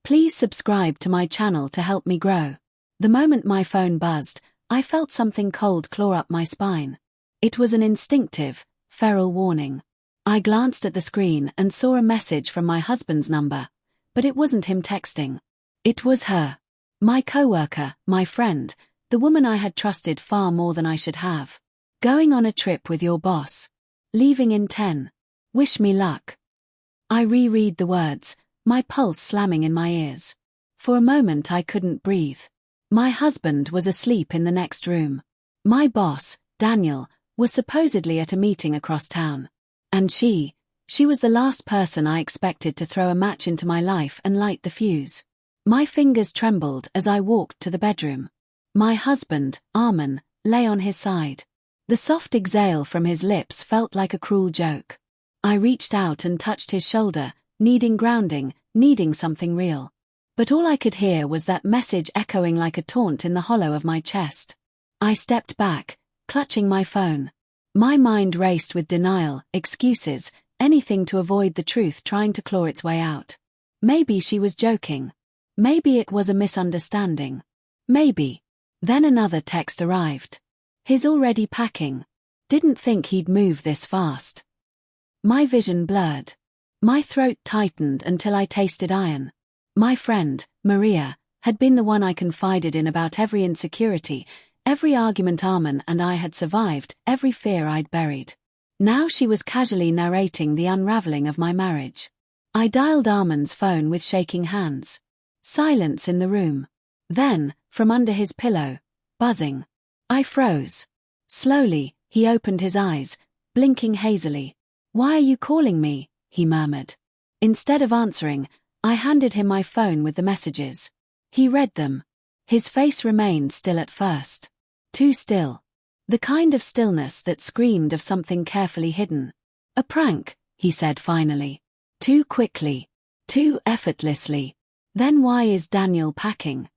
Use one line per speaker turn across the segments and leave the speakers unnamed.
Please subscribe to my channel to help me grow. The moment my phone buzzed, I felt something cold claw up my spine. It was an instinctive, feral warning. I glanced at the screen and saw a message from my husband's number, but it wasn't him texting. It was her. My coworker, my friend, the woman I had trusted far more than I should have. Going on a trip with your boss. Leaving in 10. Wish me luck. I reread the words, my pulse slamming in my ears. For a moment I couldn't breathe. My husband was asleep in the next room. My boss, Daniel, was supposedly at a meeting across town. And she was the last person I expected to throw a match into my life and light the fuse. My fingers trembled as I walked to the bedroom. My husband, Armin, lay on his side. The soft exhale from his lips felt like a cruel joke. I reached out and touched his shoulder, needing grounding, needing something real. But all I could hear was that message echoing like a taunt in the hollow of my chest. I stepped back, clutching my phone. My mind raced with denial, excuses, anything to avoid the truth trying to claw its way out. Maybe she was joking. Maybe it was a misunderstanding. Maybe. Then another text arrived. He's already packing. Didn't think he'd move this fast. My vision blurred. My throat tightened until I tasted iron. My friend, Maria, had been the one I confided in about every insecurity, every argument Armin and I had survived, every fear I'd buried. Now she was casually narrating the unraveling of my marriage. I dialed Armin's phone with shaking hands. Silence in the room. Then, from under his pillow, buzzing. I froze. Slowly, he opened his eyes, blinking hazily. "Why are you calling me?" he murmured. Instead of answering, I handed him my phone with the messages. He read them. His face remained still at first. Too still. The kind of stillness that screamed of something carefully hidden. "A prank," he said finally. Too quickly. Too effortlessly. "Then why is Daniel packing?"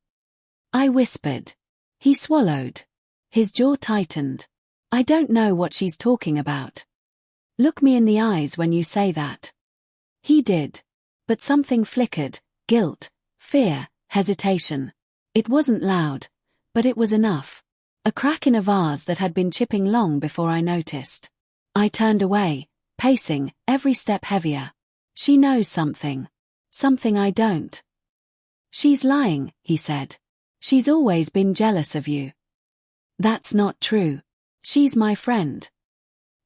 I whispered. He swallowed. His jaw tightened. "I don't know what she's talking about." "Look me in the eyes when you say that." He did. But something flickered, guilt, fear, hesitation. It wasn't loud, but it was enough. A crack in a vase that had been chipping long before I noticed. I turned away, pacing, every step heavier. She knows something. Something I don't. "She's lying," he said. "She's always been jealous of you." "That's not true. She's my friend."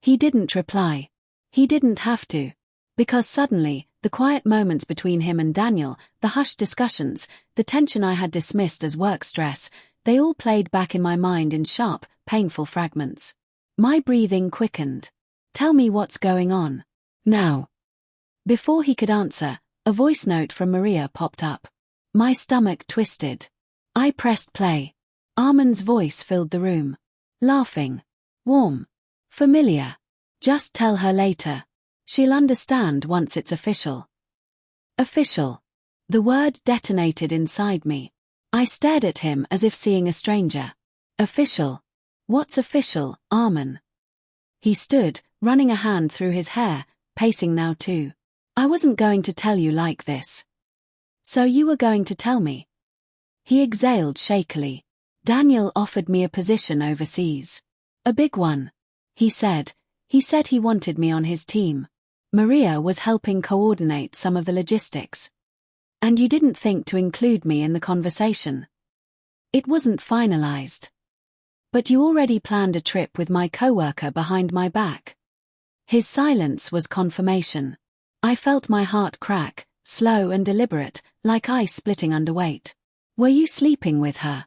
He didn't reply. He didn't have to. Because suddenly, the quiet moments between him and Daniel, the hushed discussions, the tension I had dismissed as work stress, they all played back in my mind in sharp, painful fragments. My breathing quickened. "Tell me what's going on. Now." Before he could answer, a voice note from Maria popped up. My stomach twisted. I pressed play. Armin's voice filled the room. Laughing. Warm. Familiar. "Just tell her later. She'll understand once it's official." Official. The word detonated inside me. I stared at him as if seeing a stranger. Official. "What's official, Armin?" He stood, running a hand through his hair, pacing now too. "I wasn't going to tell you like this." "So you were going to tell me?" He exhaled shakily. "Daniel offered me a position overseas. A big one." He said he wanted me on his team. Maria was helping coordinate some of the logistics. "And you didn't think to include me in the conversation?" "It wasn't finalized." "But you already planned a trip with my coworker behind my back." His silence was confirmation. I felt my heart crack, slow and deliberate, like ice splitting under weight. "Were you sleeping with her?"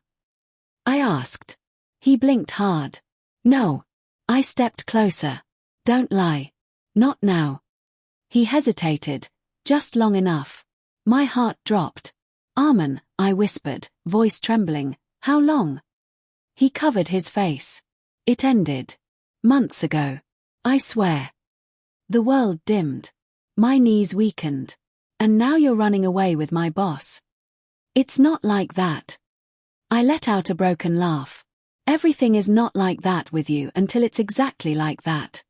I asked. He blinked hard. "No." I stepped closer. "Don't lie. Not now." He hesitated, just long enough. My heart dropped. "Armin," I whispered, voice trembling, "how long?" He covered his face. "It ended. Months ago. I swear." The world dimmed. My knees weakened. "And now you're running away with my boss." "It's not like that." I let out a broken laugh. "Everything is not like that with you until it's exactly like that."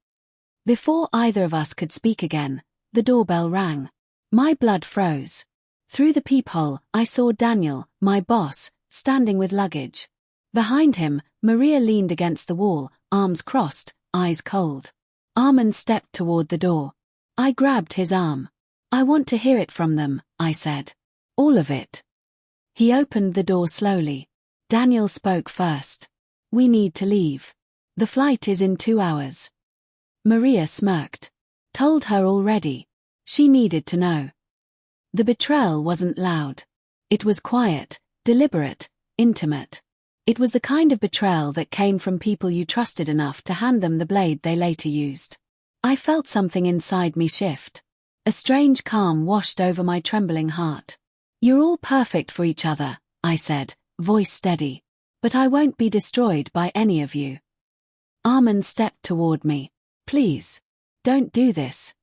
Before either of us could speak again, the doorbell rang. My blood froze. Through the peephole, I saw Daniel, my boss, standing with luggage. Behind him, Maria leaned against the wall, arms crossed, eyes cold. Armand stepped toward the door. I grabbed his arm. "I want to hear it from them," I said. "All of it." He opened the door slowly. Daniel spoke first. "We need to leave. The flight is in 2 hours." Maria smirked. "Told her already." She needed to know. The betrayal wasn't loud. It was quiet, deliberate, intimate. It was the kind of betrayal that came from people you trusted enough to hand them the blade they later used. I felt something inside me shift. A strange calm washed over my trembling heart. "You're all perfect for each other," I said, voice steady. "But I won't be destroyed by any of you." Armand stepped toward me. "Please. Don't do this."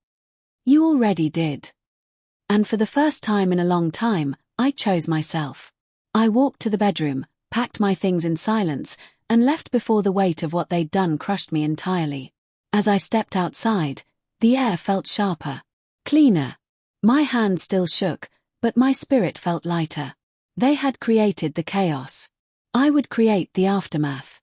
"You already did." And for the first time in a long time, I chose myself. I walked to the bedroom, packed my things in silence, and left before the weight of what they'd done crushed me entirely. As I stepped outside, the air felt sharper, cleaner. My hand still shook, but my spirit felt lighter. They had created the chaos. I would create the aftermath.